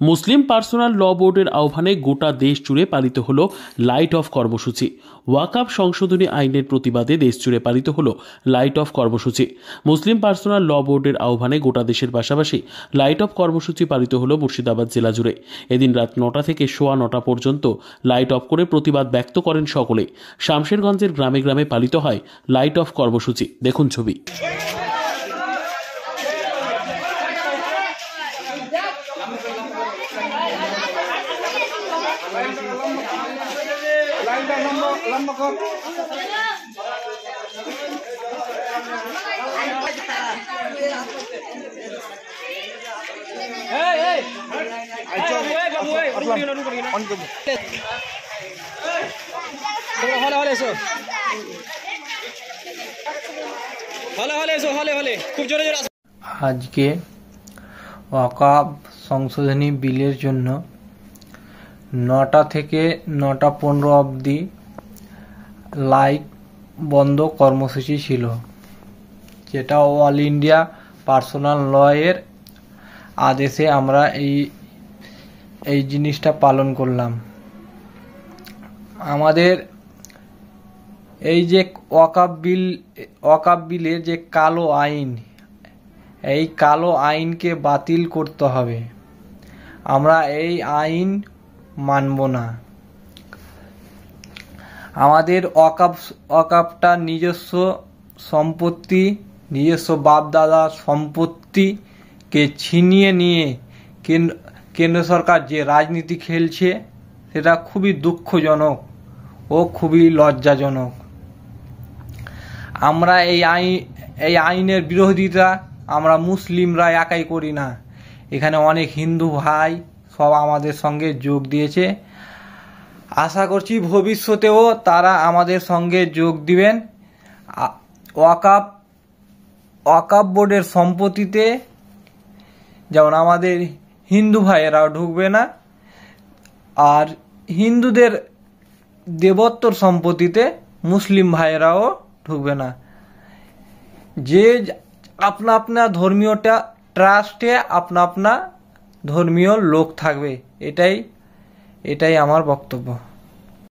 মুসলিম personal ল বোর্ডের আহ্বানে গোটা দেশ জুড়ে পালিত হলো লাইট অফ কর্মসূচি। ওয়াকফ সংশোধনী আইনের প্রতিবাদে দেশ জুড়ে পালিত হলো লাইট অফ কর্মসূচি। মুসলিম পার্সোনাল ল বোর্ডের আহ্বানে গোটা দেশের পাশাপাশি লাইট অফ কর্মসূচি পালিত হলো মুর্শিদাবাদ জেলা জুড়ে। এদিন রাত 9টা থেকে সোয়া 9টা পর্যন্ত লাইট অফ করে প্রতিবাদ ব্যক্ত করেন সকলে। শামশেরগঞ্জের গ্রামে গ্রামে পালিত হয় লাইট অফ কর্মসূচি। দেখুন ছবি। আজকে ওয়াকফ সংশোধনী বিলের জন্য 9টা থেকে 9টা 15 অবধি লাইট বন্ধ কর্মসূচি ছিল, যেটা অল ইন্ডিয়া পার্সোনাল ল এর আদেশে আমরা এই জিনিসটা পালন করলাম। আমাদের এই যে ওয়াকফ বিলের যে কালো আইন, এই কালো আইনকে বাতিল করতে হবে। আমরা এই আইন মানব না। আমাদের ওয়াকফটা নিজস্ব সম্পত্তি, নিজস্ব বাপদাদার সম্পত্তিকে ছিনিয়ে নিয়ে কেন্দ্র সরকার যে রাজনীতি খেলছে, সেটা খুবই দুঃখজনক ও খুবই লজ্জাজনক। আমরা এই আইনের বিরোধিতা আমরা মুসলিমরা একাই করি না, এখানে অনেক হিন্দু ভাই সব আমাদের সঙ্গে যোগ দিয়েছে। আশা করছি ভবিষ্যতেও তারা আমাদের সঙ্গে যোগ দিবেন। ওয়াকফ বোর্ডের সম্পত্তিতে যেমন আমাদের হিন্দু ভাইয়েরাও ঢুকবে না, আর হিন্দুদের দেবত্বর সম্পত্তিতে মুসলিম ভাইয়েরাও ঢুকবে না। যে আপনা আপনা ধর্মীয় ট্রাস্টে আপনা আপনা ধর্মীয় লোক থাকবে, এটাই আমার বক্তব্য।